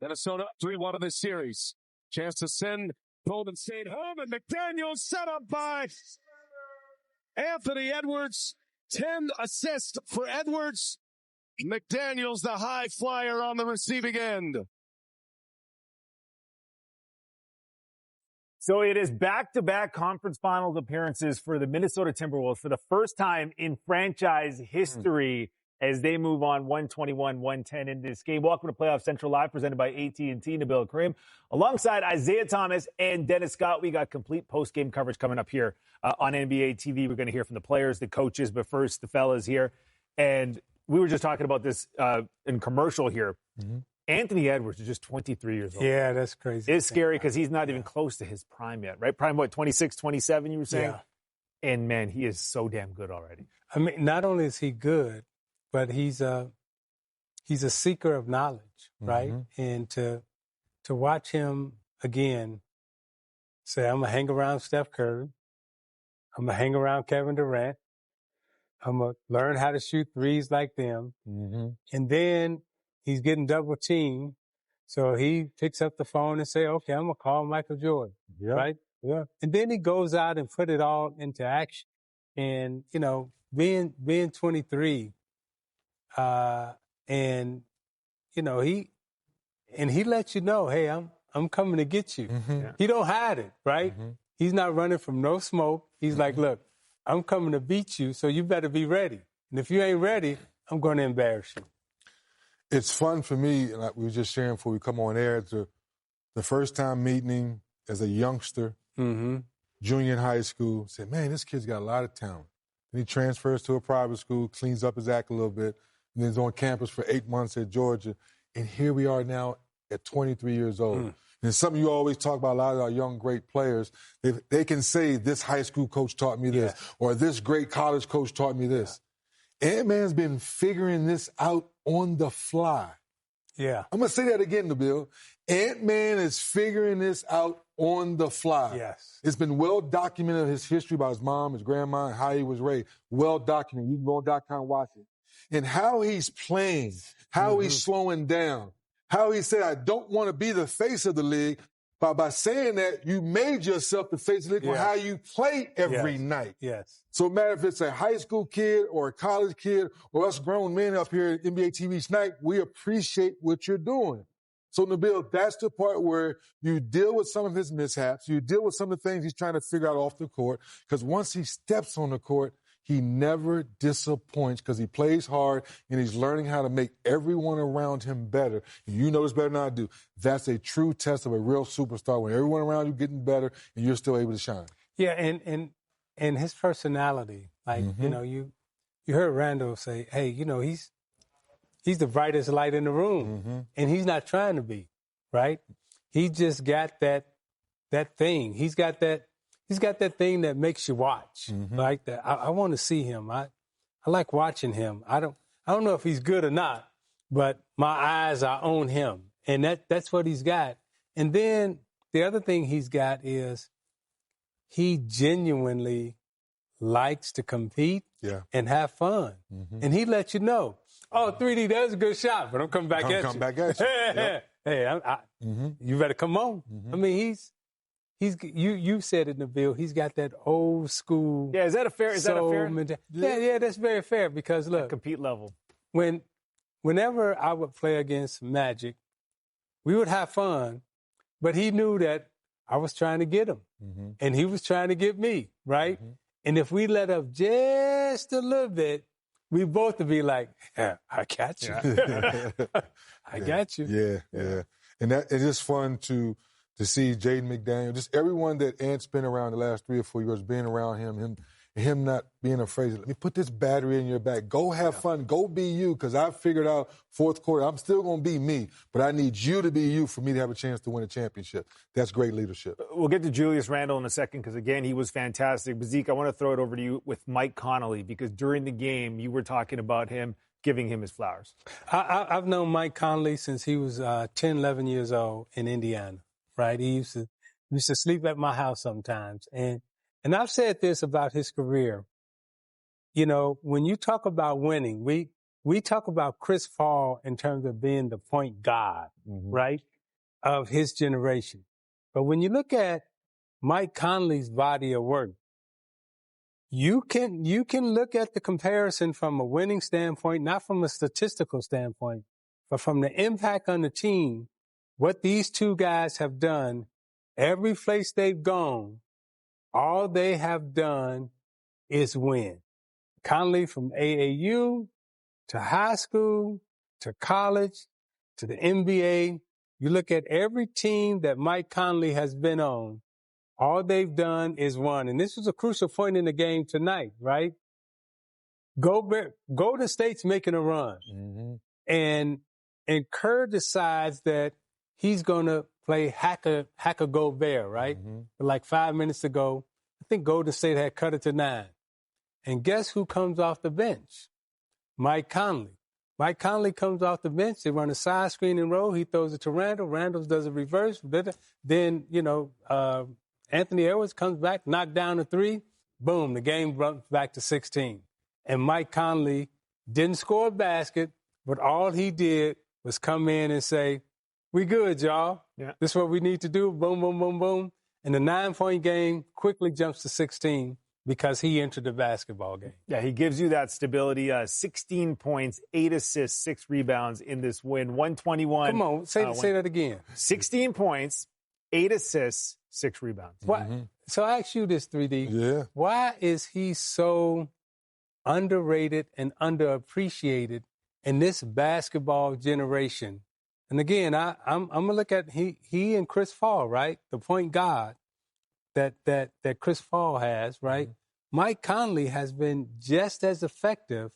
Minnesota 3-1 in this series. Chance to send Golden State home, and McDaniels set up by Anthony Edwards. 10 assists for Edwards. McDaniels, the high flyer on the receiving end. So it is back-to-back conference finals appearances for the Minnesota Timberwolves for the first time in franchise history as they move on 121-110 in this game. Welcome to Playoff Central Live, presented by AT&T, Nabil Karim. Alongside Isiah Thomas and Dennis Scott, we got complete post-game coverage coming up here on NBA TV. We're going to hear from the players, the coaches, but first, the fellas here. And we were just talking about this in commercial here. Mm-hmm. Anthony Edwards is just 23 years old. Yeah, that's crazy. It's scary because he's not even close to his prime yet, right? Prime, what, 26, 27, you were saying? Yeah. And, man, he is so damn good already. I mean, not only is he good, but he's a seeker of knowledge, right? Mm-hmm. And to watch him, again, say, I'm going to hang around Steph Curry. I'm going to hang around Kevin Durant. I'm going to learn how to shoot threes like them. Mm-hmm. And then he's getting double teamed. So he picks up the phone and say, okay, I'm going to call Michael Jordan, right? Yeah. And then he goes out and put it all into action. And, you know, being 23, and, you know, he lets you know, hey, I'm coming to get you. Mm-hmm. Yeah. He don't hide it, right? Mm-hmm. He's not running from no smoke. He's like, look, I'm coming to beat you, so you better be ready. And if you ain't ready, I'm going to embarrass you. It's fun for me, and like we were just sharing before we come on air, the first time meeting him as a youngster, junior in high school, said, man, this kid's got a lot of talent. And he transfers to a private school, cleans up his act a little bit, and then he's on campus for 8 months at Georgia. And here we are now at 23 years old. And it's something you always talk about, a lot of our young, great players. They can say, this high school coach taught me this, or this great college coach taught me this. Ant-Man's been figuring this out on the fly. Yeah. I'm going to say that again, Nabil. Ant-Man is figuring this out on the fly. Yes. It's been well documented, his history about his mom, his grandma, and how he was raised. Well documented. You can go on .com and watch it. And how he's playing, how he's slowing down, how he said, I don't want to be the face of the league. But by saying that, you made yourself the face of the league on how you play every night. Yes. So no matter if it's a high school kid or a college kid or us grown men up here at NBA TV tonight, we appreciate what you're doing. So, Nabil, that's the part where you deal with some of his mishaps. You deal with some of the things he's trying to figure out off the court. Because once he steps on the court, he never disappoints because he plays hard and he's learning how to make everyone around him better. And you know this better than I do. That's a true test of a real superstar, when everyone around you getting better and you're still able to shine. Yeah, and his personality, like, you know, you heard Randle say, hey, you know, he's the brightest light in the room, and he's not trying to be, right? He just got that thing. He's got that thing that makes you watch, like that. I want to see him. I like watching him. I don't know if he's good or not, but my eyes are on him, and that's what he's got. And then the other thing he's got is he genuinely likes to compete and have fun, and he lets you know, oh, 3D, that was a good shot, but I'm coming back at you. Come back at you. Hey, you better come on. I mean, you said it, Nabil. He's got that old school. Yeah, is that a fair? Yeah, that's very fair because look, compete level. Whenever I would play against Magic, we would have fun, but he knew that I was trying to get him, and he was trying to get me, right? And if we let up just a little bit, we both would be like, yeah, I got you. I got you. Yeah. And it's just fun to see Jaden McDaniel, just everyone that Ant's been around the last 3 or 4 years, being around him not being afraid. Let me put this battery in your back. Go have fun. Go be you, because I figured out fourth quarter, I'm still going to be me, but I need you to be you for me to have a chance to win a championship. That's great leadership. We'll get to Julius Randle in a second because, again, he was fantastic. But, Zeke, I want to throw it over to you with Mike Conley, because during the game you were talking about him, giving him his flowers. I've known Mike Conley since he was 10, 11 years old in Indiana, right? He used to sleep at my house sometimes. And I've said this about his career. You know, when you talk about winning, we talk about Chris Paul in terms of being the point guard, right? of his generation. But when you look at Mike Conley's body of work, you can look at the comparison from a winning standpoint, not from a statistical standpoint, but from the impact on the team. What these two guys have done, every place they've gone, all they have done is win. Conley from AAU to high school to college to the NBA. You look at every team that Mike Conley has been on, all they've done is won. And this was a crucial point in the game tonight, right? Gobert, Golden State's making a run. Mm-hmm. And Kerr decides that he's going to play hacker Gobert, right? Mm-hmm. With like 5 minutes to go. I think Golden State had cut it to 9. And guess who comes off the bench? Mike Conley. Mike Conley comes off the bench. They run a side screen and roll. He throws it to Randle. Randle does a reverse. Then, Anthony Edwards comes back, knocked down a 3. Boom, the game runs back to 16. And Mike Conley didn't score a basket, but all he did was come in and say, "We good, y'all. Yeah. This is what we need to do." Boom, boom, boom, boom. And the 9-point game quickly jumps to 16 because he entered the basketball game. Yeah, he gives you that stability. 16 points, 8 assists, 6 rebounds in this win. 121. Come on, say that again. 16 points, 8 assists, 6 rebounds. What? Mm-hmm. So I ask you this, 3D. Yeah. Why is he so underrated and underappreciated in this basketball generation? And again, I'm gonna look at he and Chris Paul, right? The point guard that Chris Paul has, right? Mm-hmm. Mike Conley has been just as effective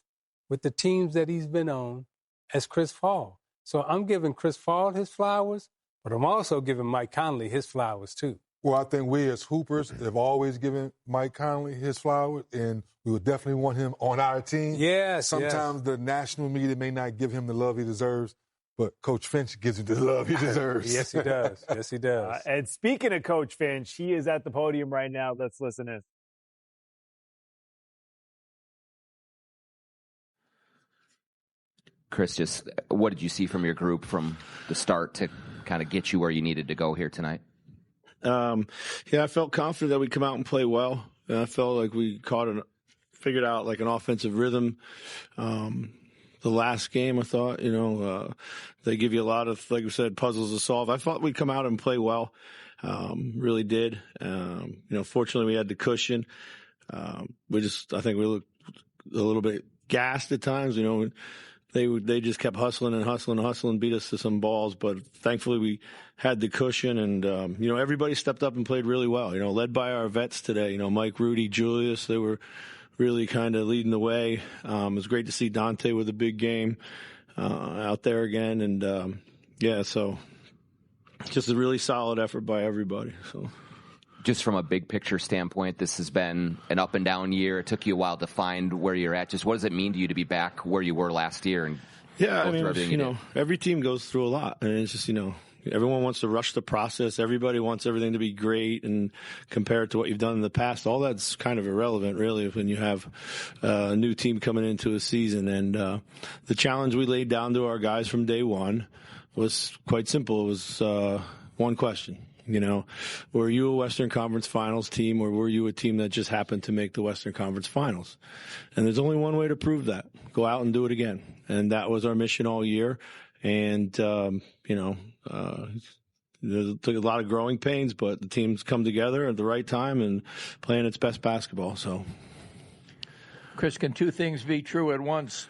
with the teams that he's been on as Chris Paul. So I'm giving Chris Paul his flowers, but I'm also giving Mike Conley his flowers too. Well, I think we as Hoopers have always given Mike Conley his flowers, and we would definitely want him on our team. Yes. Sometimes the national media may not give him the love he deserves, but Coach Finch gives him the love he deserves. Yes, he does. Yes, he does. And speaking of Coach Finch, he is at the podium right now. Let's listen in. Chris, just what did you see from your group from the start to kind of get you where you needed to go here tonight? I felt confident that we'd come out and play well. And I felt like we figured out like an offensive rhythm. The last game, I thought, they give you a lot of, like we said, puzzles to solve. I thought we'd come out and play well. Really did. Fortunately, we had the cushion. I think we looked a little bit gassed at times. They just kept hustling, beat us to some balls. But thankfully, we had the cushion, and everybody stepped up and played really well. Led by our vets today. Mike, Rudy, Julius, they were really kind of leading the way. It was great to see Dante with a big game out there again, and so just a really solid effort by everybody. So. Just from a big picture standpoint, this has been an up and down year. It took you a while to find where you're at. Just what does it mean to you to be back where you were last year? And every team goes through a lot, and it's just everyone wants to rush the process. Everybody wants everything to be great and compare it to what you've done in the past. All that's kind of irrelevant, really, when you have a new team coming into a season. And the challenge we laid down to our guys from day one was quite simple. It was one question. Were you a Western Conference Finals team, or were you a team that just happened to make the Western Conference Finals? And there's only one way to prove that. Go out and do it again. And that was our mission all year. And, it took a lot of growing pains, but the team's come together at the right time and playing its best basketball. So, Chris, can two things be true at once?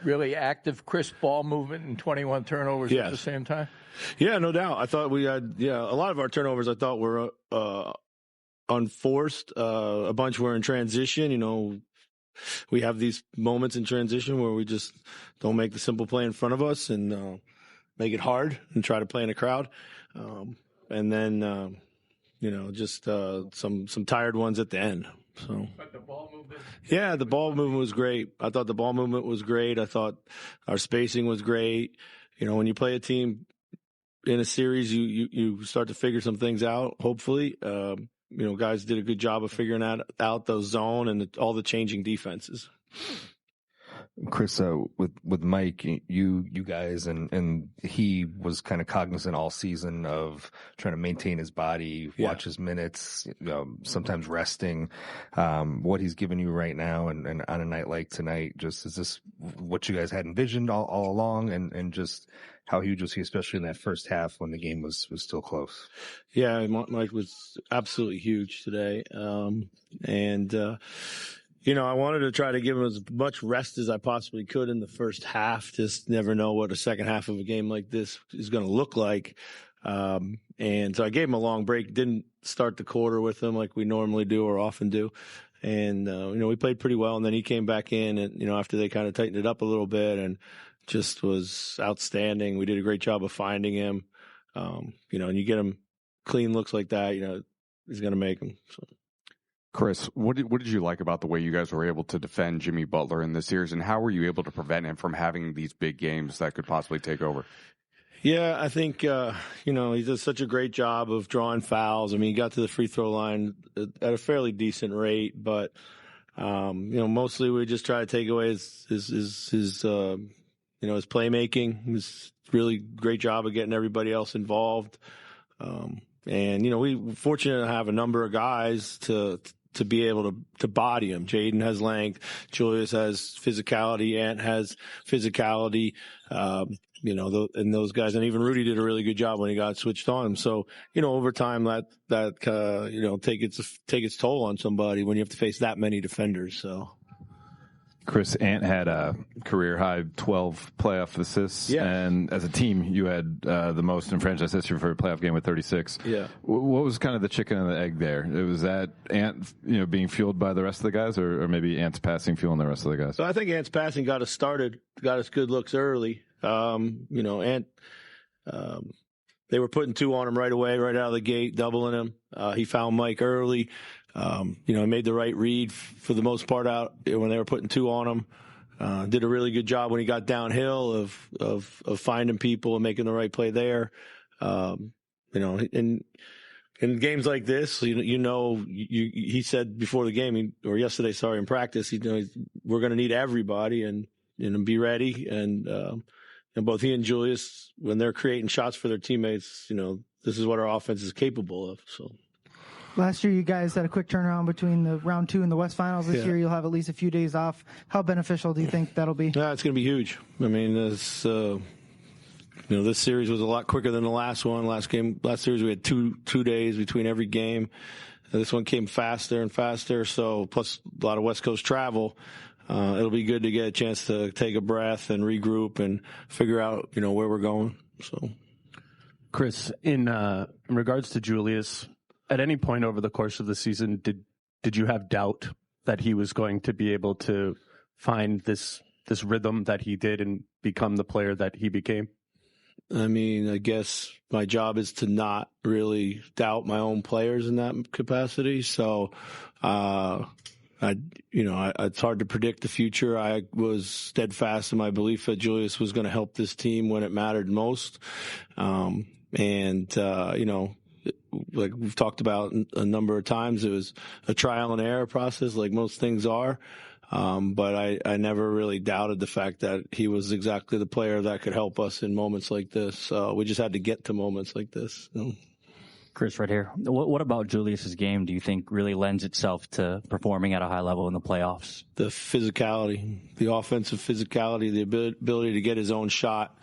Really active, crisp ball movement and 21 turnovers at the same time? Yeah, no doubt. I thought we had, a lot of our turnovers I thought were unforced. A bunch were in transition. We have these moments in transition where we just don't make the simple play in front of us and make it hard and try to play in a crowd. And then, just some tired ones at the end. So. But the ball movement? Yeah, the ball movement was great. I thought the ball movement was great. I thought our spacing was great. When you play a team in a series, you start to figure some things out, hopefully. Guys did a good job of figuring out the zone and all the changing defenses. Chris, with Mike, you guys and he was kind of cognizant all season of trying to maintain his body, watch his minutes, sometimes resting. What he's given you right now, and on a night like tonight, just is this what you guys had envisioned all along, and just how huge was he, especially in that first half when the game was still close? Yeah, Mike was absolutely huge today, I wanted to try to give him as much rest as I possibly could in the first half. Just never know what a second half of a game like this is going to look like. And so I gave him a long break, didn't start the quarter with him like we normally do or often do. And, we played pretty well. And then he came back in and, after they kind of tightened it up a little bit and just was outstanding. We did a great job of finding him. And you get him clean looks like that, he's going to make them. So. Chris, what did you like about the way you guys were able to defend Jimmy Butler in this series, and how were you able to prevent him from having these big games that could possibly take over? Yeah, I think, he does such a great job of drawing fouls. I mean, he got to the free throw line at a fairly decent rate, but, mostly we just try to take away his playmaking. His really great job of getting everybody else involved. We were fortunate to have a number of guys to be able to body him. Jaden has length. Julius has physicality. Ant has physicality. And those guys, and even Rudy did a really good job when he got switched on. So, over time that take its toll on somebody when you have to face that many defenders. So. Chris, Ant had a career-high 12 playoff assists, and as a team, you had the most in franchise history for a playoff game with 36. Yeah. What was kind of the chicken and the egg there? Was that Ant, being fueled by the rest of the guys, or maybe Ant's passing fueling the rest of the guys? So I think Ant's passing got us started, got us good looks early. Ant, they were putting two on him right away, right out of the gate, doubling him. He found Mike early. Made the right read for the most part out when they were putting two on him. Did a really good job when he got downhill of finding people and making the right play there. In games like this, he said before the game or yesterday, in practice, we're going to need everybody and be ready. And both he and Julius, when they're creating shots for their teammates, this is what our offense is capable of. So. Last year, you guys had a quick turnaround between the round 2 and the West Finals. This year, you'll have at least a few days off. How beneficial do you think that'll be? Yeah, it's going to be huge. I mean, this series was a lot quicker than the last one. Last series, we had two days between every game. This one came faster and faster. So, plus a lot of West Coast travel. It'll be good to get a chance to take a breath and regroup and figure out, where we're going. So, Chris, in regards to Julius, at any point over the course of the season, did you have doubt that he was going to be able to find this rhythm that he did and become the player that he became? I mean, I guess my job is to not really doubt my own players in that capacity. So, it's hard to predict the future. I was steadfast in my belief that Julius was going to help this team when it mattered most. Like we've talked about a number of times, it was a trial and error process like most things are. But I never really doubted the fact that he was exactly the player that could help us in moments like this. We just had to get to moments like this. Chris, right here. What about Julius's game do you think really lends itself to performing at a high level in the playoffs? The physicality, the offensive physicality, the ability to get his own shot,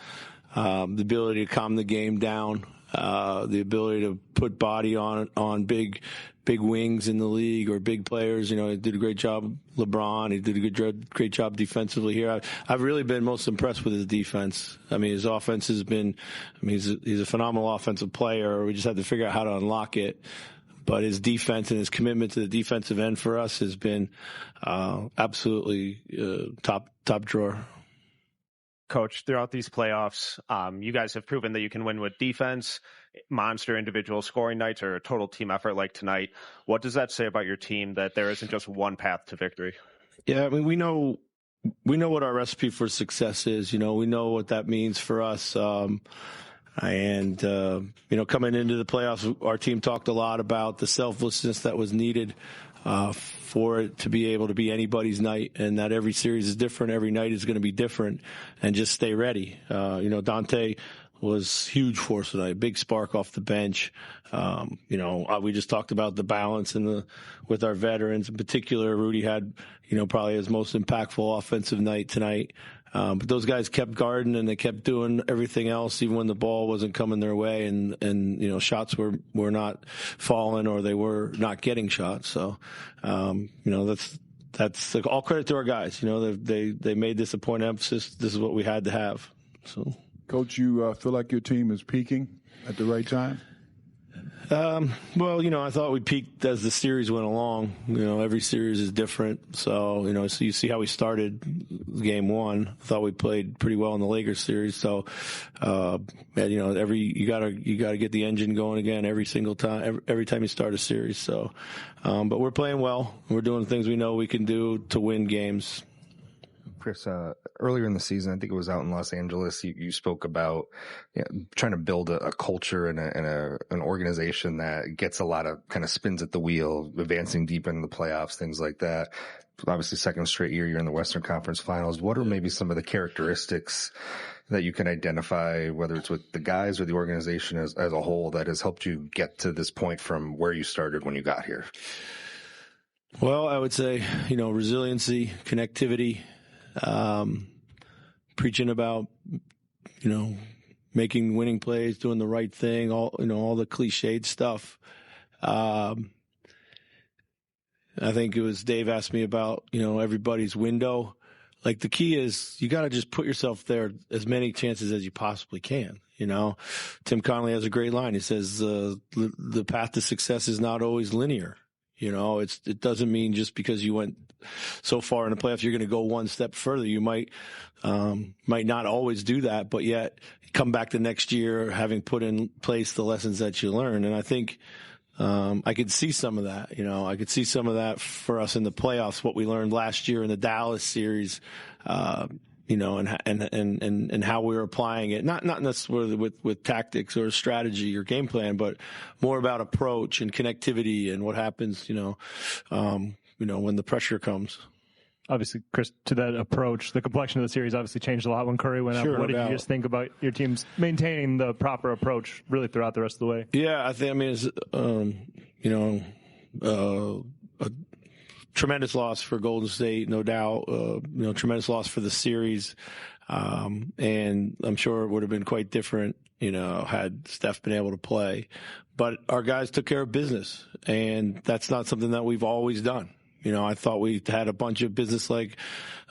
the ability to calm the game down. The ability to put body on big wings in the league or big players. He did a great job. LeBron, he did a great job defensively here. I've really been most impressed with his defense. I mean, his offense has been. He's a phenomenal offensive player. We just had to figure out how to unlock it. But his defense and his commitment to the defensive end for us has been absolutely top drawer. Coach, throughout these playoffs, you guys have proven that you can win with defense, monster individual scoring nights, or a total team effort like tonight. What does that say about your team, that there isn't just one path to victory? Yeah, I mean, we know what our recipe for success is. We know what that means for us. Coming into the playoffs, our team talked a lot about the selflessness that was needed for it to be able to be anybody's night, and that every series is different. Every night is going to be different, and just stay ready. Dante was huge for us tonight. Big spark off the bench. We just talked about the balance with our veterans. In particular, Rudy had, probably his most impactful offensive night tonight. But those guys kept guarding and they kept doing everything else, even when the ball wasn't coming their way and shots were not falling or they were not getting shots. So, that's all credit to our guys. They made this a point of emphasis. This is what we had to have. So, Coach, you feel like your team is peaking at the right time? I thought we peaked as the series went along. Every series is different. So, so you see how we started game one. I thought we played pretty well in the Lakers series. So, you gotta get the engine going again every single time, every time you start a series. So, but we're playing well. We're doing things we know we can do to win games. Chris, earlier in the season, I think it was out in Los Angeles, you spoke about trying to build a culture and an organization that gets a lot of kind of spins at the wheel, advancing deep into the playoffs, things like that. Obviously, second straight year, you're in the Western Conference Finals. What are maybe some of the characteristics that you can identify, whether it's with the guys or the organization as a whole, that has helped you get to this point from where you started when you got here? Well, I would say, resiliency, connectivity, preaching about, making winning plays, doing the right thing, all the cliched stuff. I think it was Dave asked me about, everybody's window. Like the key is you got to just put yourself there as many chances as you possibly can. Tim Conley has a great line. He says, the path to success is not always linear. It doesn't mean just because you went so far in the playoffs, you're going to go one step further. You might not always do that, but yet come back the next year having put in place the lessons that you learned. And I think, I could see some of that, I could see some of that for us in the playoffs, what we learned last year in the Dallas series, and how we were applying it, not necessarily with tactics or strategy or game plan, but more about approach and connectivity and what happens, when the pressure comes. Obviously, Chris, to that approach, the complexion of the series obviously changed a lot when Curry went up. What did you just think about your teams maintaining the proper approach really throughout the rest of the way? Yeah, it's, a tremendous loss for Golden State, no doubt. Tremendous loss for the series. And I'm sure it would have been quite different, had Steph been able to play. But our guys took care of business, and that's not something that we've always done. I thought we had a bunch of business-like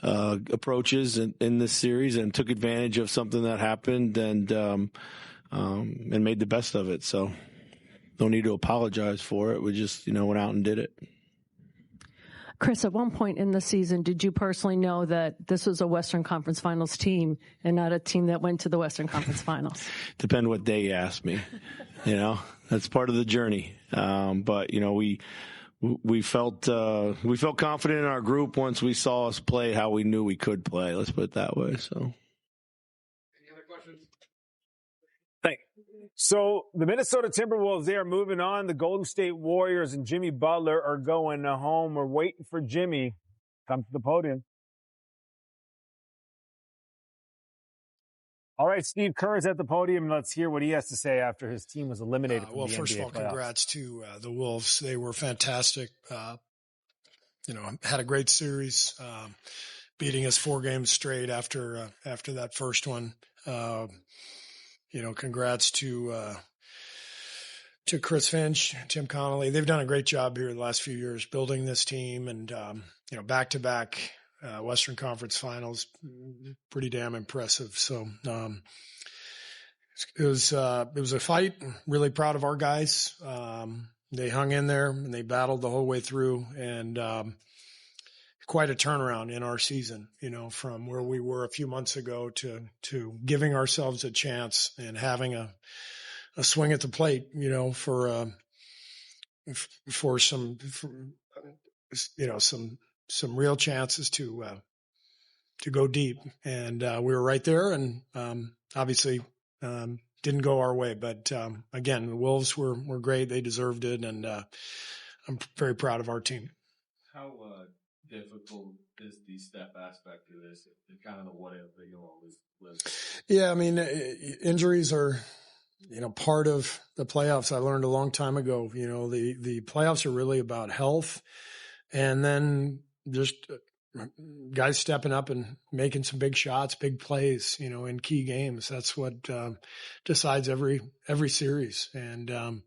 approaches in this series and took advantage of something that happened and made the best of it. So no need to apologize for it. We just, went out and did it. Chris, at one point in the season, did you personally know that this was a Western Conference Finals team and not a team that went to the Western Conference Finals? Depend what day you ask me. That's part of the journey. But we felt confident in our group once we saw us play how we knew we could play. Let's put it that way. So, any other questions? Thank you. So the Minnesota Timberwolves, they are moving on. The Golden State Warriors and Jimmy Butler are going home. We're waiting for Jimmy. Come to the podium. All right, Steve Kerr is at the podium. Let's hear what he has to say after his team was eliminated from the NBA first of all, playoffs. Congrats to the Wolves. They were fantastic. Had a great series, beating us 4 games straight after that first one. Congrats to Chris Finch, Tim Conley. They've done a great job here the last few years building this team, and back-to-back Western Conference Finals, pretty damn impressive. So it was a fight. Really proud of our guys. They hung in there and they battled the whole way through, and quite a turnaround in our season, from where we were a few months ago to giving ourselves a chance and having a swing at the plate, for some real chances to go deep. And we were right there, and obviously didn't go our way. But again, the Wolves were great. They deserved it, and I'm very proud of our team. How difficult is the step aspect of this? Kind of the what if that you'll always live. Yeah, I mean, injuries are, part of the playoffs. I learned a long time ago, the playoffs are really about health and then just guys stepping up and making some big shots, big plays, in key games. That's what decides every series. And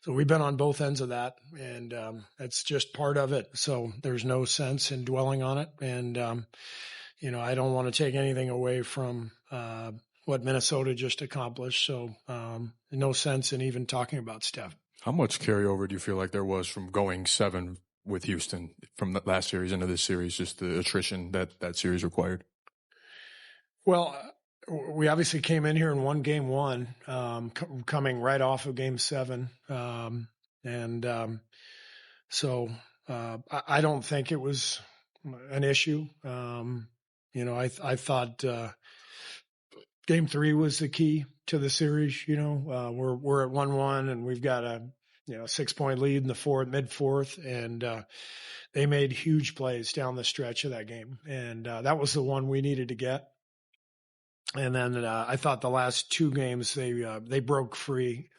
so we've been on both ends of that, and that's just part of it. So there's no sense in dwelling on it. And, I don't want to take anything away from what Minnesota just accomplished. So no sense in even talking about Steph. How much carryover do you feel like there was from going 7 with Houston from the last series into this series, just the attrition that series required? Well, we obviously came in here and won game 1, coming right off of game 7. So I don't think it was an issue. I thought game 3 was the key to the series. We're at 1-1 and we've got a 6-point lead in the mid fourth, and they made huge plays down the stretch of that game, and that was the one we needed to get. And then I thought the last 2 games they broke free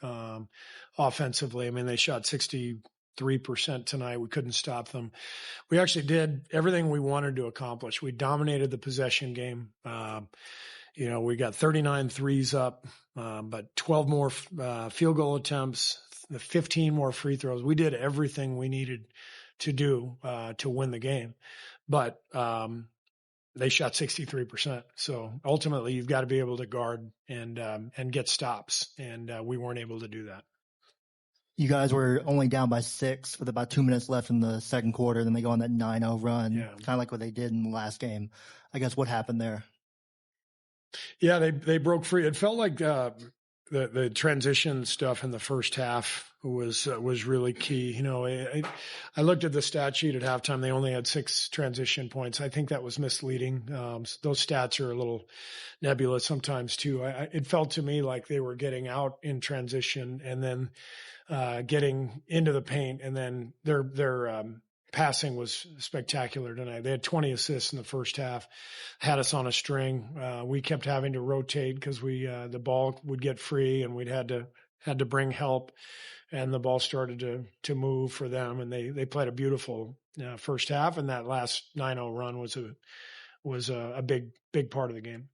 offensively. I mean, they shot 63% tonight. We couldn't stop them. We actually did everything we wanted to accomplish. We dominated the possession game. We got 39 threes up, but 12 more field goal attempts, 15 more free throws. We did everything we needed to do to win the game, but they shot 63%. So ultimately, you've got to be able to guard and get stops, and we weren't able to do that. You guys were only down by 6 with about 2 minutes left in the second quarter. Then they go on that 9-0 run, kind of like what they did in the last game. I guess what happened there? Yeah, they broke free. It felt like the transition stuff in the first half was really key. I looked at the stat sheet at halftime. They only had 6 transition points. I think that was misleading. Those stats are a little nebulous sometimes too. It felt to me like they were getting out in transition and then getting into the paint, and then their passing was spectacular tonight. They had 20 assists in the first half, had us on a string. We kept having to rotate because the ball would get free and we'd had to bring help, and the ball started to move for them. And they played a beautiful first half, and that last 9-0 run was a big part of the game.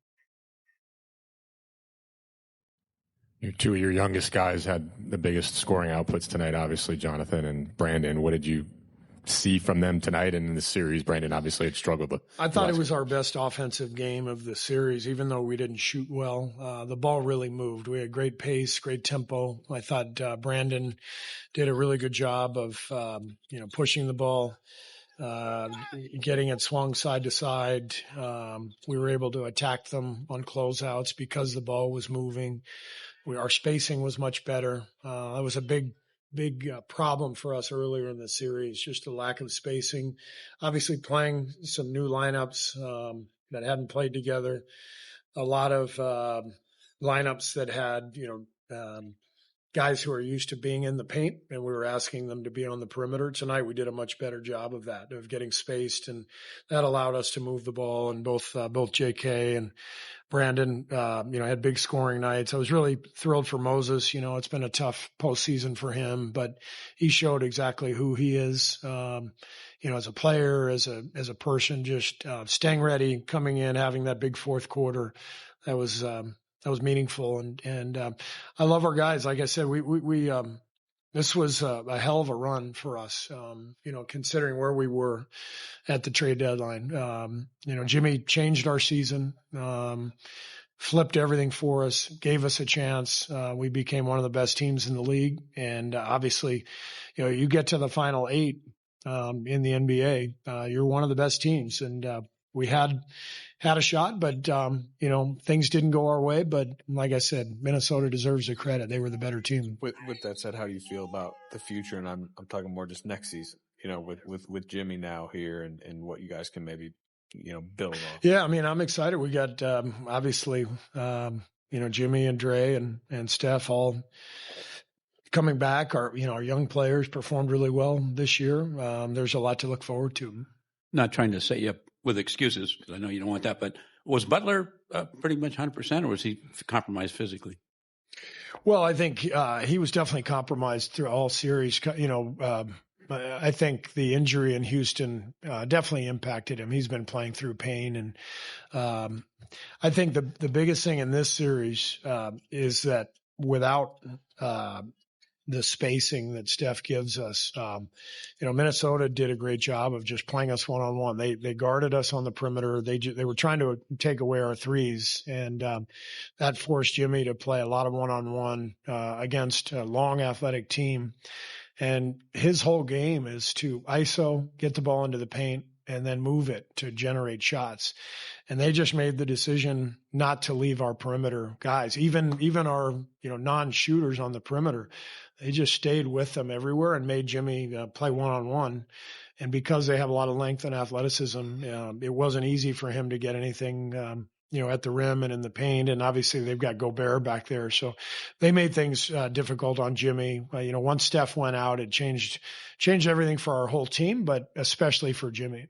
2 of your youngest guys had the biggest scoring outputs tonight, obviously, Jonathan and Brandon. What did you see from them tonight and in the series? Brandon obviously had struggled, but I thought it was our best offensive game of the series, even though we didn't shoot well. The ball really moved. We had great pace, great tempo. I thought Brandon did a really good job of pushing the ball, getting it swung side to side. We were able to attack them on closeouts because the ball was moving. Our spacing was much better. That was a big problem for us earlier in the series, just a lack of spacing. Obviously playing some new lineups that hadn't played together. A lot of lineups that had, guys who are used to being in the paint, and we were asking them to be on the perimeter. Tonight we did a much better job of that, of getting spaced, and that allowed us to move the ball. And both JK and Brandon, had big scoring nights. I was really thrilled for Moses. It's been a tough postseason for him, but he showed exactly who he is, as a player, as a person, just staying ready, coming in, having that big fourth quarter. That was meaningful. And I love our guys. Like I said, we this was a hell of a run for us, considering where we were at the trade deadline. Jimmy changed our season, flipped everything for us, gave us a chance. We became one of the best teams in the league. And obviously, you get to the final 8 in the NBA, you're one of the best teams. And we had a shot, but, things didn't go our way. But like I said, Minnesota deserves the credit. They were the better team. With that said, how do you feel about the future? And I'm talking more just next season, with Jimmy now here and what you guys can maybe, build off. Yeah. I mean, I'm excited. We got, obviously, Jimmy and Dre and Steph all coming back. Our young players performed really well this year. There's a lot to look forward to. Not trying to set you up with excuses, because I know you don't want that, but was Butler pretty much 100%, or was he compromised physically? Well, I think he was definitely compromised through all series. I think the injury in Houston definitely impacted him. He's been playing through pain, and I think the biggest thing in this series is that without the spacing that Steph gives us, Minnesota did a great job of just playing us one-on-one. They guarded us on the perimeter. They were trying to take away our threes, and that forced Jimmy to play a lot of one-on-one against a long athletic team. And his whole game is to ISO, get the ball into the paint, and then move it to generate shots. And they just made the decision not to leave our perimeter guys, even our non-shooters on the perimeter. They just stayed with them everywhere and made Jimmy play one-on-one. And because they have a lot of length and athleticism, it wasn't easy for him to get anything at the rim and in the paint. And obviously they've got Gobert back there. So they made things difficult on Jimmy. Once Steph went out, it changed everything for our whole team, but especially for Jimmy.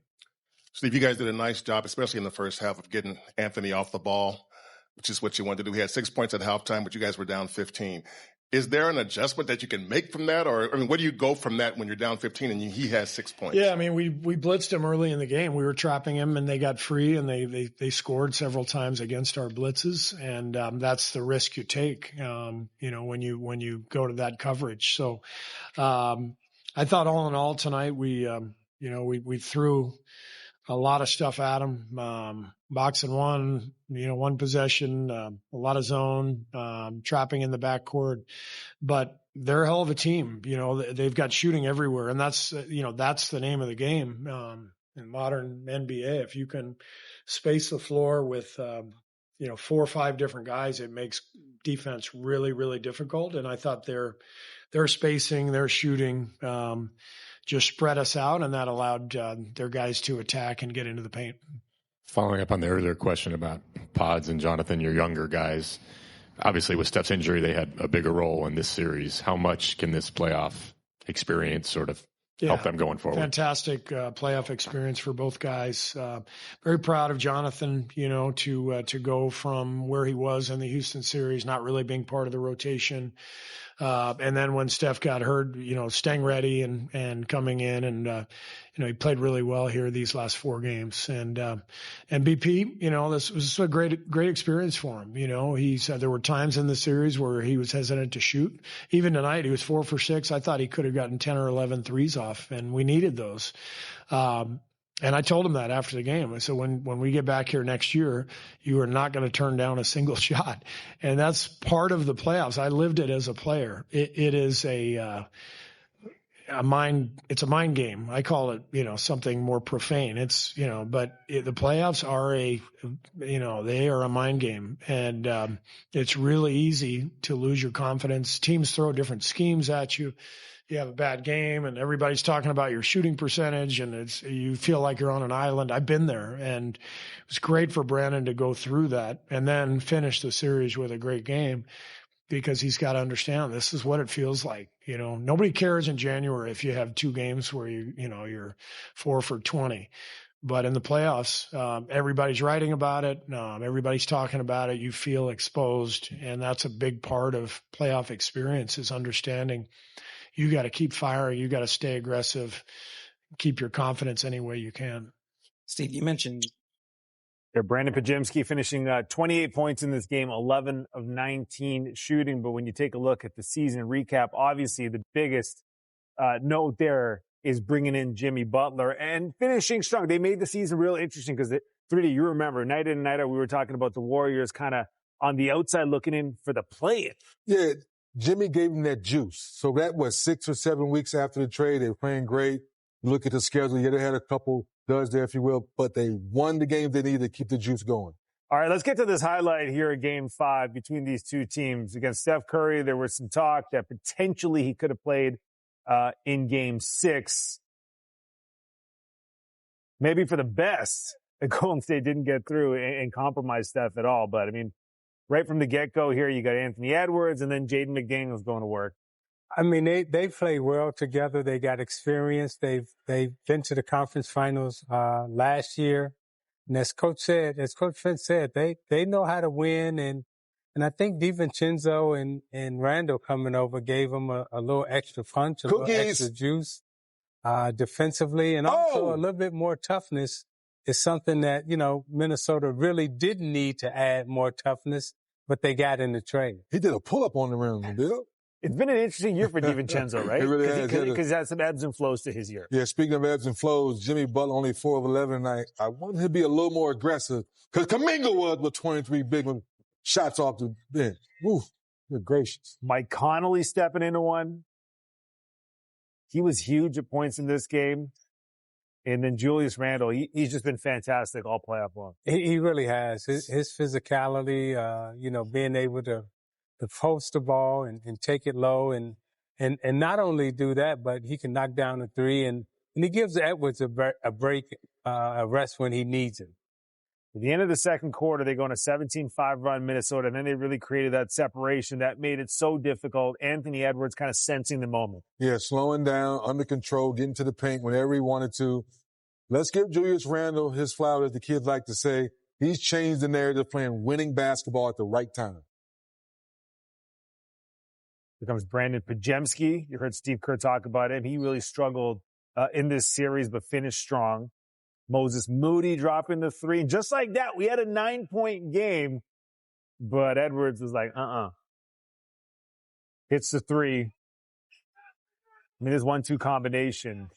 Steve, you guys did a nice job, especially in the first half, of getting Anthony off the ball, which is what you wanted to do. He had 6 points at halftime, but you guys were down 15. Is there an adjustment that you can make from that? Or, where do you go from that when you're down 15 and he has 6 points? Yeah, we blitzed him early in the game. We were trapping him, and they got free, and they scored several times against our blitzes. And that's the risk you take, when you go to that coverage. So I thought all in all tonight we threw a lot of stuff at them, box and one possession, a lot of zone, trapping in the backcourt, but they're a hell of a team. They've got shooting everywhere, and that's the name of the game in modern NBA. If you can space the floor with 4 or 5 different guys, it makes defense really, really difficult. And I thought their spacing, their shooting, just spread us out, and that allowed their guys to attack and get into the paint. Following up on the earlier question about Pods and Jonathan, your younger guys, obviously with Steph's injury, they had a bigger role in this series. How much can this playoff experience sort of help them going forward? Fantastic playoff experience for both guys. Very proud of Jonathan, to go from where he was in the Houston series, not really being part of the rotation. And then when Steph got hurt, staying ready and coming in, and he played really well here these last 4 games. And BP, this was a great experience for him. He said there were times in the series where he was hesitant to shoot. Even tonight, he was 4 for 6. I thought he could have gotten 10 or 11 threes off, and we needed those. And I told him that after the game. I said, when we get back here next year, you are not going to turn down a single shot. And that's part of the playoffs. I lived it as a player. It is it's a mind game. I call it, something more profane. The playoffs are they are a mind game. And it's really easy to lose your confidence. Teams throw different schemes at you. You have a bad game, and everybody's talking about your shooting percentage, and you feel like you're on an island. I've been there, and it was great for Brandon to go through that and then finish the series with a great game, because he's got to understand this is what it feels like. Nobody cares in January if you have 2 games where you're 4 for 20. But in the playoffs, everybody's writing about it. Everybody's talking about it. You feel exposed, and that's a big part of playoff experience, is understanding you got to keep firing. You got to stay aggressive, keep your confidence any way you can. Steve, you mentioned Brandon Podziemski finishing 28 points in this game, 11 of 19 shooting. But when you take a look at the season recap, obviously the biggest note there is bringing in Jimmy Butler and finishing strong. They made the season real interesting because, you remember, night in and night out, we were talking about the Warriors kind of on the outside looking in for the play-in. Yeah. Jimmy gave them that juice. So that was 6 or 7 weeks after the trade. They were playing great. You look at the schedule. Yeah, they had a couple duds there, if you will, but they won the game they needed to keep the juice going. All right, let's get to this highlight here at Game 5 between these two teams. Against Steph Curry, there was some talk that potentially he could have played in Game 6. Maybe for the best that Golden State didn't get through and compromise Steph at all. But, right from the get-go here, you got Anthony Edwards and then Jaden McDaniels going to work. I mean, they play well together. They got experience. They've been to the conference finals last year. And as Finch said, they know how to win. And I think DiVincenzo and Randle coming over gave them a little extra punch, a little extra juice defensively, and also a little bit more toughness is something that, Minnesota really didn't need to add more toughness, but they got in the trade. He did a pull-up on the rim, Bill. It's been an interesting year for DiVincenzo, right? It really has. Because he had some ebbs and flows to his year. Yeah, speaking of ebbs and flows, Jimmy Butler only 4 of 11 tonight. I want him to be a little more aggressive because Kuminga was with 23 big shots off the bench. Ooh, good gracious. Mike Conley stepping into one. He was huge at points in this game. And then Julius Randle, he's just been fantastic all playoff long. He really has. His physicality, being able to post the ball and take it low and not only do that, but he can knock down a three and he gives Edwards a break, a rest when he needs him. At the end of the second quarter, they go on a 17-5 run, Minnesota, and then they really created that separation that made it so difficult. Anthony Edwards kind of sensing the moment. Yeah, slowing down, under control, getting to the paint whenever he wanted to. Let's give Julius Randle his flowers, as the kids like to say. He's changed the narrative, playing winning basketball at the right time. Here comes Brandon Pajemski. You heard Steve Kerr talk about him. He really struggled in this series, but finished strong. Moses Moody dropping the three. Just like that, we had a 9-point game, but Edwards was like, hits the three. I mean, this 1-2 combination.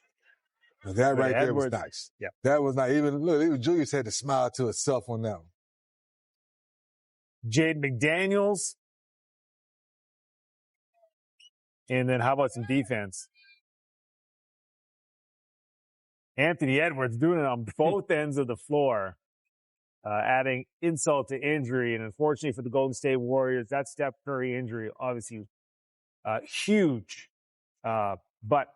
That right there was nice. Yeah. That was not even Julius had to smile to himself on that one. Jaden McDaniels. And then how about some defense? Anthony Edwards doing it on both ends of the floor, adding insult to injury. And unfortunately for the Golden State Warriors, that Steph Curry injury, obviously huge. But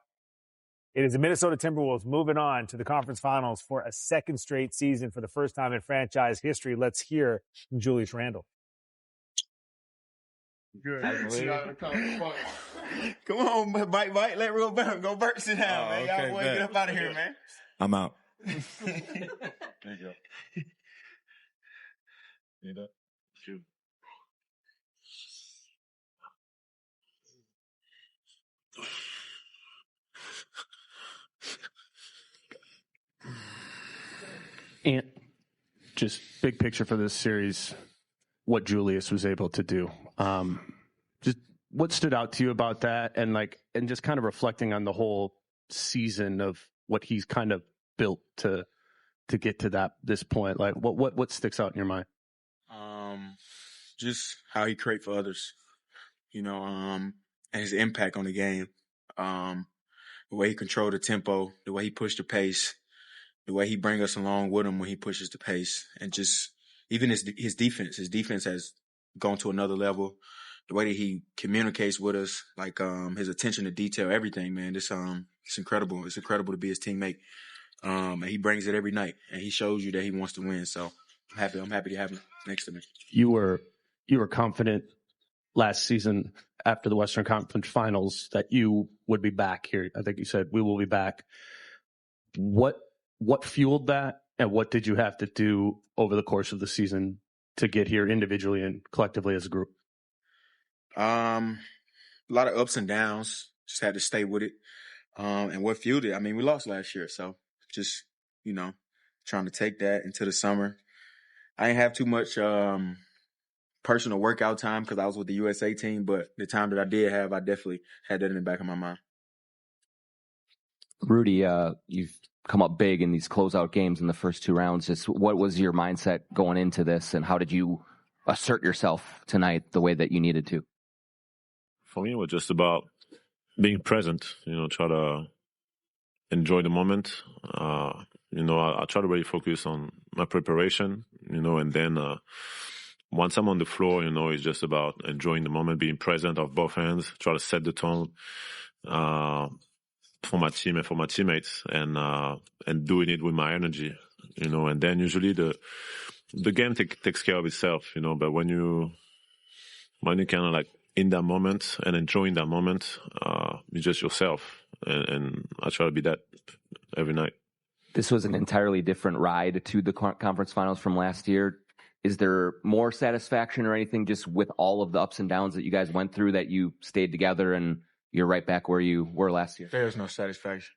it is the Minnesota Timberwolves moving on to the conference finals for a second straight season for the first time in franchise history. Let's hear from Julius Randle. Good. Come on, bite, let Gobert sit down, man. Y'all boys get up out of here, man. I'm out. There you go. Need that? Shoot. And just big picture for this series, what Julius was able to do. Just what stood out to you about that, and just kind of reflecting on the whole season of what he's kind of built to get to this point. Like what sticks out in your mind? Just how he create for others, and his impact on the game. The way he controlled the tempo, the way he pushed the pace, the way he bring us along with him when he pushes the pace, and just even his defense. His defense has gone to another level. The way that he communicates with us, his attention to detail, everything, man. It's incredible. It's incredible to be his teammate. And he brings it every night, and he shows you that he wants to win. So I'm happy to have him next to me. You were confident last season after the Western Conference Finals that you would be back here. I think you said we will be back. What fueled that, and what did you have to do over the course of the season to get here individually and collectively as a group? A lot of ups and downs. Just had to stay with it. And what fueled it? I mean, we lost last year, so just trying to take that into the summer. I didn't have too much personal workout time because I was with the USA team, but the time that I did have, I definitely had that in the back of my mind. Rudy, you've come up big in these closeout games in the first 2 rounds. Just what was your mindset going into this, and how did you assert yourself tonight the way that you needed to? For me, it was just about being present, try to enjoy the moment. I try to really focus on my preparation, and then once I'm on the floor, it's just about enjoying the moment, being present of both ends, try to set the tone for my team and for my teammates, and doing it with my energy, and then usually the game takes care of itself, but when you kind of in that moment and enjoying that moment. You're just yourself, and I try to be that every night. This was an entirely different ride to the conference finals from last year. Is there more satisfaction or anything just with all of the ups and downs that you guys went through that you stayed together and you're right back where you were last year? There's no satisfaction.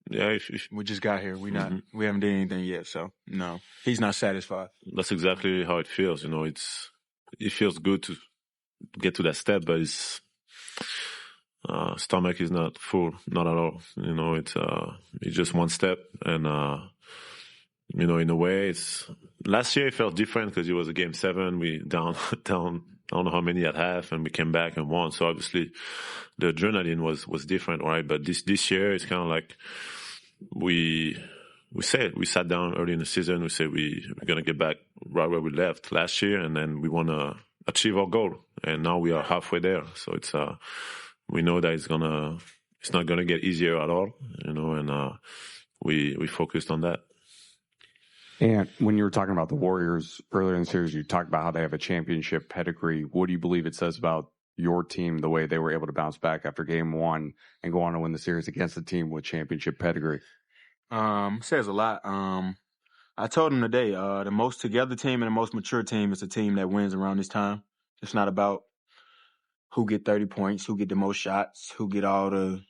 Yeah, we just got here. We haven't done anything yet, so no, he's not satisfied. That's exactly how it feels. It feels good to get to that step, but it's stomach is not full, not at all. It's just one step, and in a way, last year it felt different because it was a game 7. We down. I don't know how many at half, and we came back and won. So obviously, the adrenaline was different, right? But this year, it's kind of like we sat down early in the season. We said we're gonna get back right where we left last year, and then we want to achieve our goal. And now we are halfway there. So it's we know that it's not gonna get easier at all, and we focused on that. And when you were talking about the Warriors earlier in the series, you talked about how they have a championship pedigree. What do you believe it says about your team, the way they were able to bounce back after game 1 and go on to win the series against a team with championship pedigree? Says a lot. I told him today, the most together team and the most mature team is a team that wins around this time. It's not about who get 30 points, who get the most shots, who get all the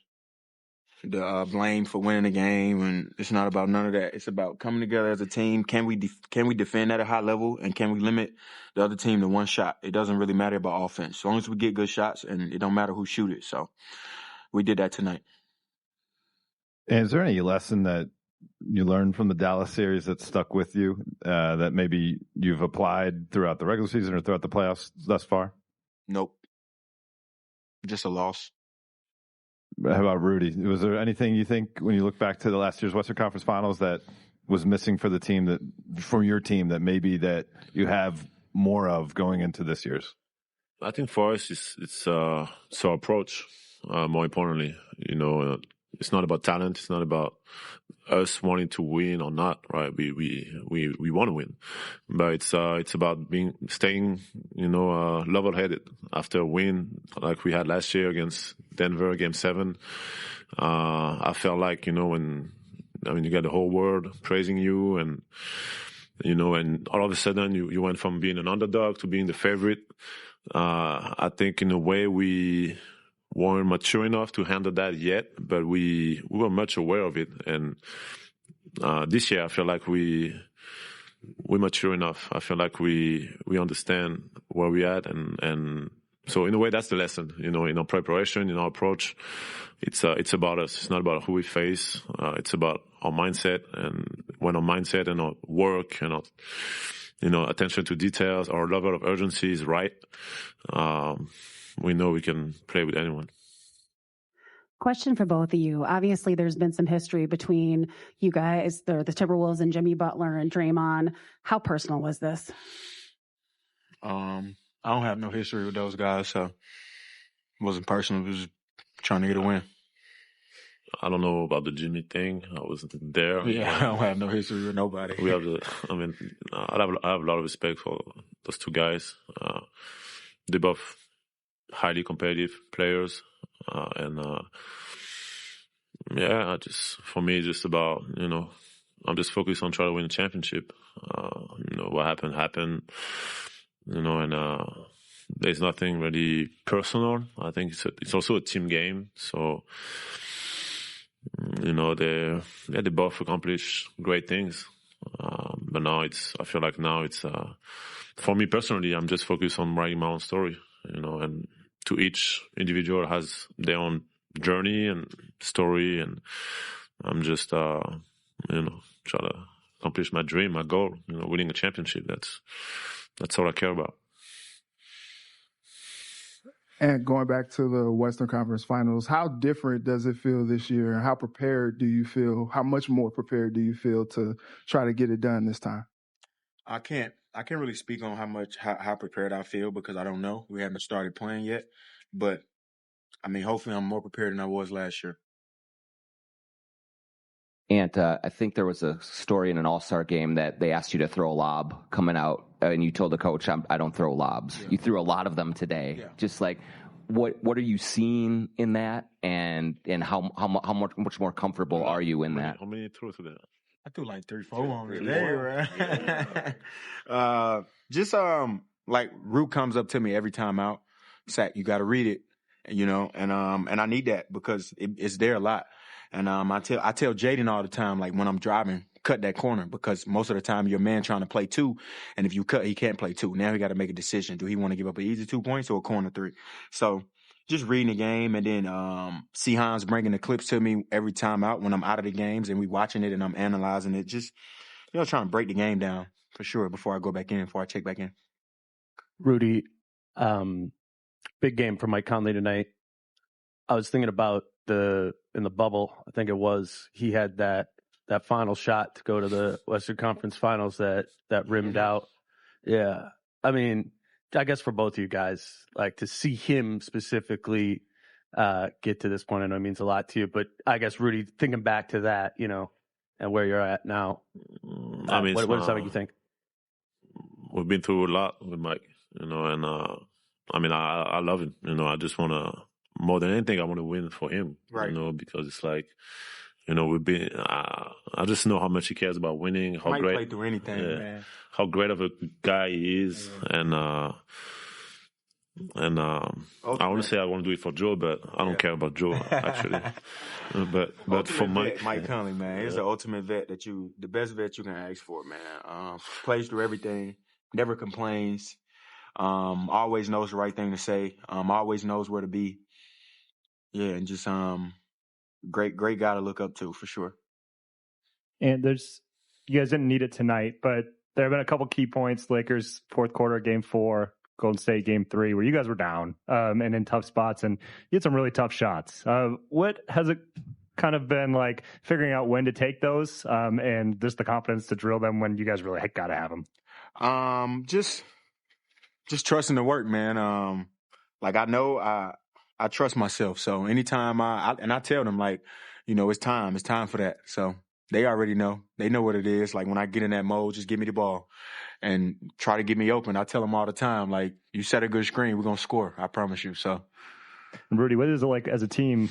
blame for winning the game, and it's not about none of that. It's about coming together as a team. Can we defend at a high level, and can we limit the other team to one shot? It doesn't really matter about offense, as long as we get good shots, and it don't matter who shoot it. So we did that tonight. And is there any lesson that you learned from the Dallas series that stuck with you that maybe you've applied throughout the regular season or throughout the playoffs thus far? Nope. Just a loss. How about Rudy? Was there anything you think when you look back to the last year's Western Conference Finals that was missing for your team that maybe that you have more of going into this year's? I think for us, it's our approach. More importantly, it's not about talent. It's not about us wanting to win or not, right? We want to win, but it's about staying, level-headed after a win like we had last year against Denver, Game 7. I felt like, you got the whole world praising you, and and all of a sudden you went from being an underdog to being the favorite. I think in a way we weren't mature enough to handle that yet, but we were much aware of it. And this year, I feel like we're mature enough. I feel like we understand where we're at, and so in a way, that's the lesson. In our preparation, in our approach, it's about us. It's not about who we face. It's about our mindset, and when our mindset and our work and our attention to details, our level of urgency is right. We know we can play with anyone. Question for both of you. Obviously, there's been some history between you guys, the Timberwolves and Jimmy Butler and Draymond. How personal was this? I don't have no history with those guys, so it wasn't personal. It was trying to get a win. I don't know about the Jimmy thing. I wasn't there. Yeah, I don't have no history with nobody. I have a lot of respect for those two guys. They're both highly competitive players, for me, it's just about, I'm just focused on trying to win a championship. What happened, and there's nothing really personal. I think it's also a team game. So, they both accomplish great things. But now I feel like now it's, for me personally, I'm just focused on writing my own story, and to each individual has their own journey and story, and I'm just, trying to accomplish my dream, my goal, winning a championship. That's all I care about. And going back to the Western Conference Finals, how different does it feel this year? How prepared do you feel? How much more prepared do you feel to try to get it done this time? I can't really speak on how prepared I feel because I don't know. We haven't started playing yet. But, hopefully I'm more prepared than I was last year. And I think there was a story in an All-Star game that they asked you to throw a lob coming out, and you told the coach, I don't throw lobs. Yeah. You threw a lot of them today. Yeah. Just like, what are you seeing in that, and how much more comfortable are you in that? How many throws today? I threw like 3-4 on today, right? Just like Root comes up to me every time out. Sack, you got to read it, you know, and I need that because it's there a lot. And I tell Jaden all the time, like when I'm driving, cut that corner, because most of the time your man trying to play 2, and if you cut, he can't play 2. Now he got to make a decision. Do he want to give up an easy 2 points or a corner 3? So just reading the game, and then C-Hans bringing the clips to me every time out when I'm out of the games, and we watching it and I'm analyzing it. Just, you know, trying to break the game down for sure before I go back in, before I check back in. Rudy, big game for Mike Conley tonight. I was thinking about in the bubble, I think it was, he had that final shot to go to the Western Conference Finals that rimmed out. Yeah. I mean, I guess for both of you guys, like to see him specifically get to this point, I know it means a lot to you, but I guess Rudy, thinking back to that, you know, and where you're at now, I mean, what does that make you think? We've been through a lot with Mike, you know, and I mean, I love him, you know. I just want to, more than anything, I want to win for him, right? You know, because it's like, you know, we've been. I just know how much he cares about winning. How Might great, play through anything, man. How great of a guy he is, and I want to say I want to do it for Joe, but I don't care about Joe actually. but for Mike Conley, man, he's the ultimate vet the best vet you can ask for, man. Plays through everything, never complains. Always knows the right thing to say. Always knows where to be. Yeah, and just great guy to look up to for sure. And you guys didn't need it tonight, but there have been a couple key points. Lakers fourth quarter, game 4, Golden State game 3, where you guys were down and in tough spots, and you had some really tough shots. What has it kind of been like figuring out when to take those and just the confidence to drill them when you guys really got to have them? Just trusting the work, man. Like I know I trust myself. So anytime I tell them, like, you know, it's time for that. So they already know. They know what it is. Like when I get in that mode, just give me the ball and try to get me open. I tell them all the time, like, you set a good screen, we're going to score. I promise you. So, Rudy, what is it like as a team,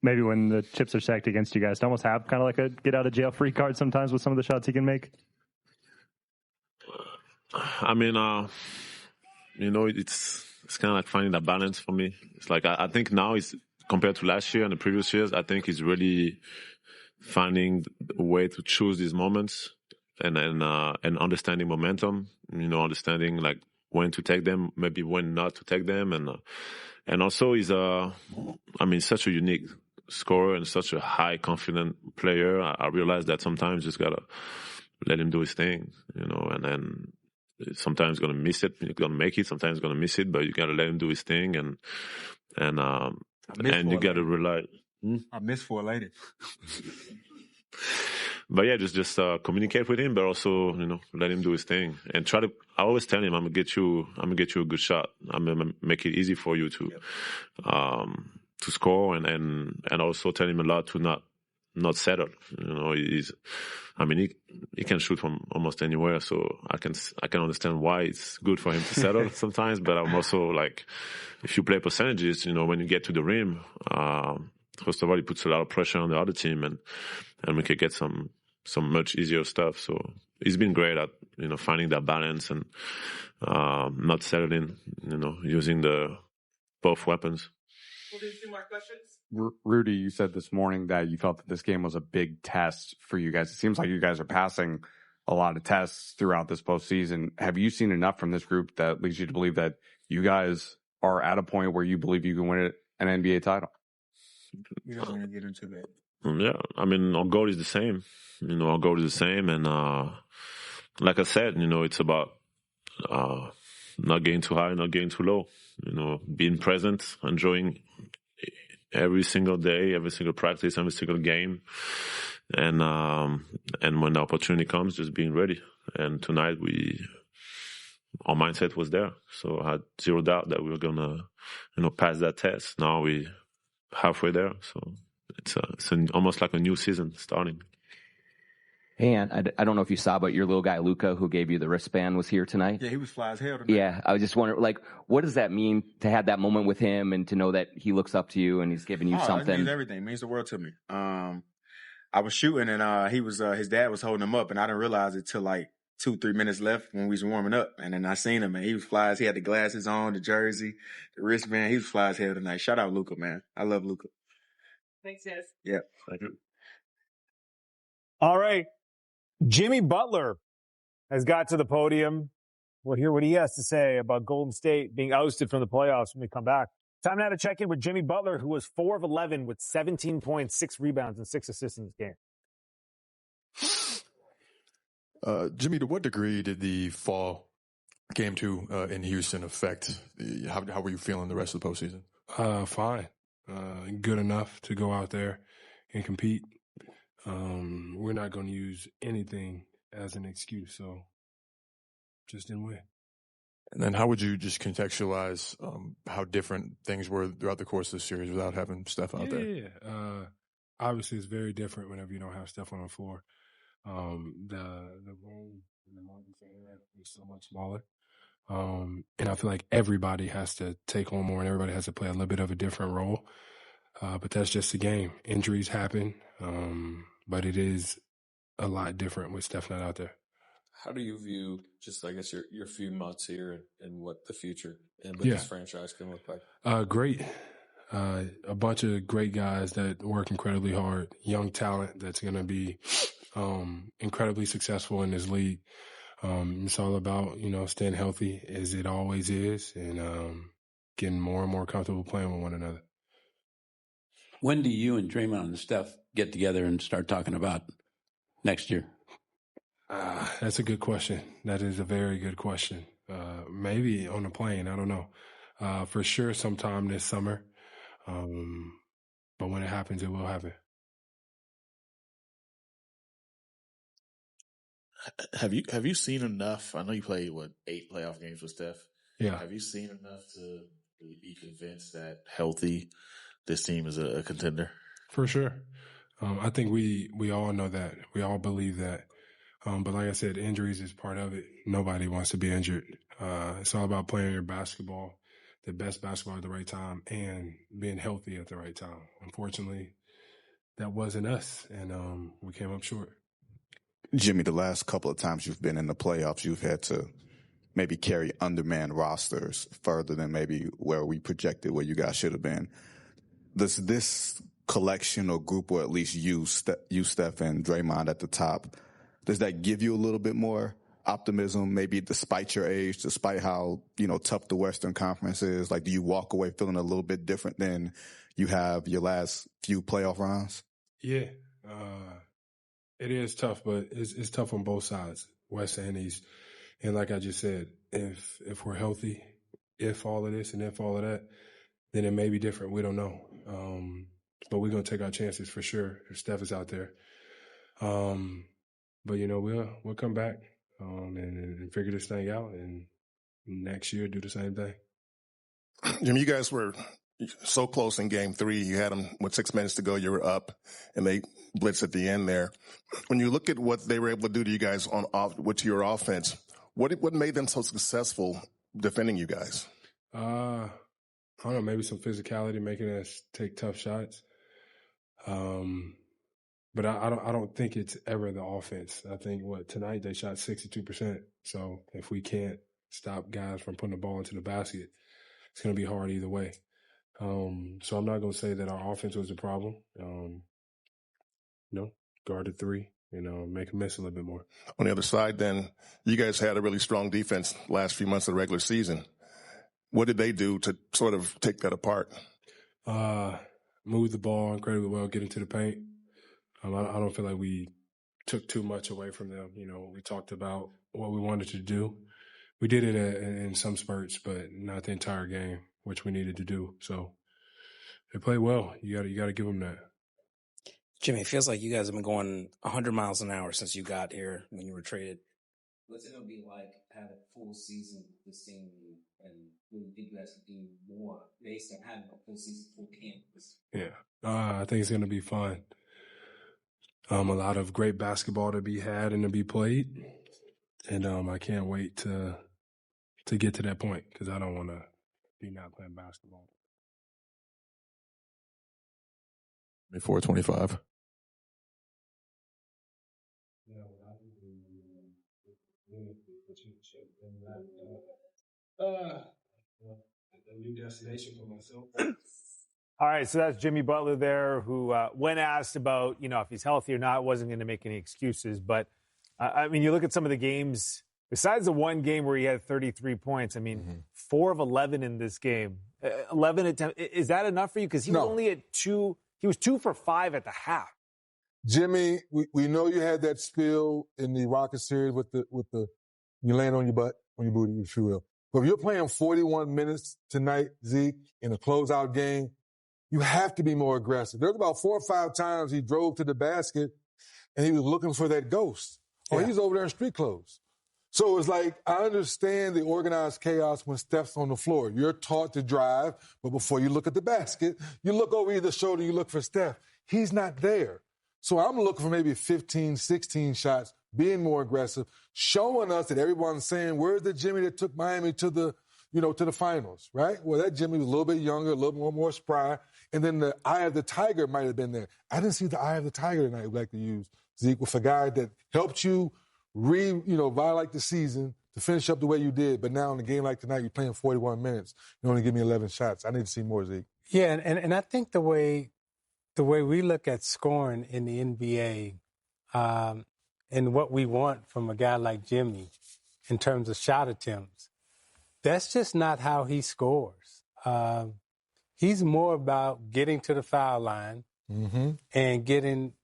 maybe when the chips are stacked against you guys, to almost have kind of like a get out of jail free card sometimes with some of the shots he can make? I mean, you know, it's kind of like finding that balance for me. It's like I think now it's compared to last year and the previous years, I think he's really finding a way to choose these moments and understanding momentum. You know, understanding like when to take them, maybe when not to take them, and also he's such a unique scorer and such a high confident player. I realize that sometimes you just gotta let him do his thing, you know, and then. Sometimes going to miss it, you're going to make it. Sometimes going to miss it, but you got to let him do his thing, and you got to rely. I miss for later. But yeah, just communicate with him, but also, you know, let him do his thing and try to. I always tell him, I'm gonna get you a good shot. I'm gonna make it easy for you to score, and also tell him a lot to not settle. You know, he can shoot from almost anywhere, so I can understand why it's good for him to settle sometimes. But I'm also like, if you play percentages, you know, when you get to the rim, first of all, it puts a lot of pressure on the other team, and we could get some much easier stuff. So he's been great at, you know, finding that balance and not settling, you know, using both weapons. We'll do 2 more questions. Rudy, you said this morning that you felt that this game was a big test for you guys. It seems like you guys are passing a lot of tests throughout this postseason. Have you seen enough from this group that leads you to believe that you guys are at a point where you believe you can win an NBA title? We don't want to get into that. Yeah, I mean, our goal is the same. You know, our goal is the same, and like I said, you know, it's about not getting too high, not getting too low. You know, being present, enjoying every single day, every single practice, every single game, and when the opportunity comes, just being ready. And tonight, our mindset was there, so I had zero doubt that we were gonna, you know, pass that test. Now we halfway there, so it's almost like a new season starting. And I don't know if you saw, but your little guy, Luca, who gave you the wristband, was here tonight. Yeah, he was fly as hell tonight. Yeah, I was just wondering, like, what does that mean to have that moment with him and to know that he looks up to you and he's giving you something? It means everything. It means the world to me. I was shooting and he was his dad was holding him up, and I didn't realize it till like 2-3 minutes left when we was warming up. And then I seen him, and he was fly as he had the glasses on, the jersey, the wristband. He was fly as hell tonight. Shout out Luca, man. I love Luca. Thanks, guys. Yeah. Thank you. All right. Jimmy Butler has got to the podium. We'll hear what he has to say about Golden State being ousted from the playoffs when we come back. Time now to check in with Jimmy Butler, who was 4 of 11 with 17 points, 6 rebounds, and 6 assists in this game. Jimmy, to what degree did the fall game 2 in Houston affect how were you feeling the rest of the postseason? Fine. Good enough to go out there and compete. We're not going to use anything as an excuse, so just didn't win. And then how would you just contextualize how different things were throughout the course of the series without having Steph out there? Yeah. Obviously, it's very different whenever you don't have Steph on the floor. The room in the margin for error is so much smaller. And I feel like everybody has to take on more and everybody has to play a little bit of a different role. But that's just the game. Injuries happen, but it is a lot different with Steph not out there. How do you view just, I guess, your few months here and what the future and what this franchise can look like? Great. A bunch of great guys that work incredibly hard, young talent that's going to be incredibly successful in this league. It's all about, staying healthy as it always is and getting more and more comfortable playing with one another. When do you and Draymond and Steph get together and start talking about next year? That's a good question. That is a very good question. Maybe on the plane. I don't know. For sure sometime this summer. But when it happens, it will happen. Have you seen enough? I know you played 8 playoff games with Steph. Yeah. Have you seen enough to be convinced that healthy this team is a contender? For sure. I think we all know that. We all believe that. But like I said, injuries is part of it. Nobody wants to be injured. It's all about playing your basketball, the best basketball at the right time, and being healthy at the right time. Unfortunately, that wasn't us, and we came up short. Jimmy, the last couple of times you've been in the playoffs, you've had to maybe carry undermanned rosters further than maybe where we projected where you guys should have been. Does this collection or group, or at least you, Steph, and Draymond at the top, does that give you a little bit more optimism, maybe despite your age, despite how, tough the Western Conference is? Like, do you walk away feeling a little bit different than you have your last few playoff rounds? Yeah. It is tough, but it's tough on both sides, West and East. And like I just said, if we're healthy, if all of this and if all of that, then it may be different. We don't know. But we're going to take our chances for sure if Steph is out there. But, we'll come back and figure this thing out, and next year do the same thing. Jim, you guys were so close in game 3. You had them with 6 minutes to go. You were up, and they blitzed at the end there. When you look at what they were able to do to you guys with your offense, what made them so successful defending you guys? I don't know, maybe some physicality, making us take tough shots. But I don't think it's ever the offense. I think tonight they shot 62%. So if we can't stop guys from putting the ball into the basket, it's going to be hard either way. So I'm not going to say that our offense was the problem. Guard the 3, make them miss a little bit more. On the other side, then, you guys had a really strong defense last few months of the regular season. What did they do to sort of take that apart? Move the ball incredibly well, get into the paint. I don't feel like we took too much away from them. We talked about what we wanted to do. We did it in some spurts, but not the entire game, which we needed to do. So they played well. You got to give them that. Jimmy, it feels like you guys have been going 100 miles an hour since you got here when you were traded. What's it going to be like having a full season with this team, and do you think you guys can do more based on having a full season, full camp? Yeah, I think it's going to be fun. A lot of great basketball to be had and to be played. And I can't wait to get to that point because I don't want to be not playing basketball. 4:25. A new destination for myself. All right, so that's Jimmy Butler there, who, when asked about, if he's healthy or not, wasn't going to make any excuses. But, I mean, you look at some of the games, besides the one game where he had 33 points, I mean, 4 of 11 in this game. 11 attempts. Is that enough for you? Because he was only at 2. He was 2 for 5 at the half. Jimmy, we know you had that spill in the Rockets series with the you land on your butt, on your booty, if you will. But if you're playing 41 minutes tonight, Zeke, in a closeout game, you have to be more aggressive. There's about 4 or 5 times he drove to the basket and he was looking for that ghost. Or he's over there in street clothes. So it's like, I understand the organized chaos when Steph's on the floor. You're taught to drive, but before you look at the basket, you look over either shoulder, you look for Steph. He's not there. So I'm looking for maybe 15, 16 shots, being more aggressive, showing us that everyone's saying, where's the Jimmy that took Miami to the finals, right? Well, that Jimmy was a little bit younger, a little more spry, and then the eye of the tiger might have been there. I didn't see the eye of the tiger tonight we'd like to use, Zeke, with a guy that helped you violate the season to finish up the way you did. But now in a game like tonight, you're playing 41 minutes. You only give me 11 shots. I need to see more, Zeke. Yeah, and I think the way we look at scoring in the NBA and what we want from a guy like Jimmy in terms of shot attempts, that's just not how he scores. He's more about getting to the foul line and getting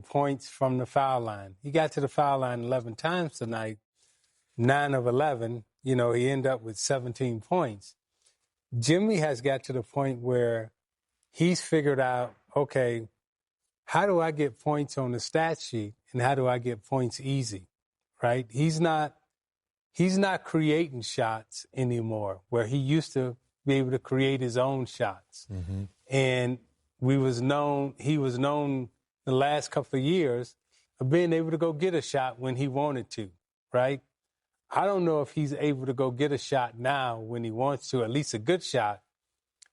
points from the foul line. He got to the foul line 11 times tonight, 9 of 11. He ended up with 17 points. Jimmy has got to the point where he's figured out, okay, how do I get points on the stat sheet and how do I get points easy, right? He's not creating shots anymore where he used to be able to create his own shots. And he was known the last couple of years of being able to go get a shot when he wanted to, right? I don't know if he's able to go get a shot now when he wants to, at least a good shot,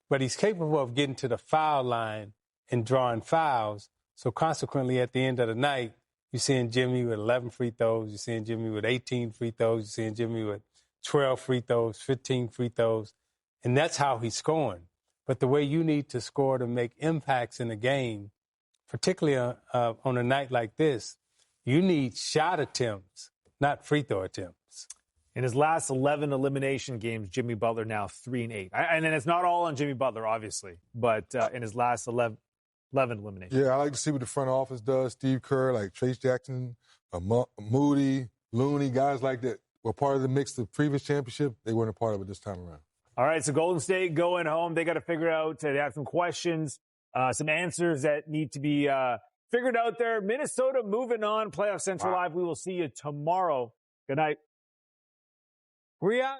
but he's capable of getting to the foul line and drawing fouls. So consequently, at the end of the night, you're seeing Jimmy with 11 free throws. You're seeing Jimmy with 18 free throws. You're seeing Jimmy with 12 free throws, 15 free throws. And that's how he's scoring. But the way you need to score to make impacts in a game, particularly on a night like this, you need shot attempts, not free throw attempts. In his last 11 elimination games, Jimmy Butler now 3-8. And then it's not all on Jimmy Butler, obviously, but in his last 11 eliminations. Yeah, I like to see what the front office does. Steve Kerr, like Trace Jackson, Moody, Looney, guys like that were part of the mix the previous championship. They weren't a part of it this time around. All right, so Golden State going home. They got to figure out, they have some questions, some answers that need to be figured out there. Minnesota moving on. Playoff Central Live. We will see you tomorrow. Good night. We out.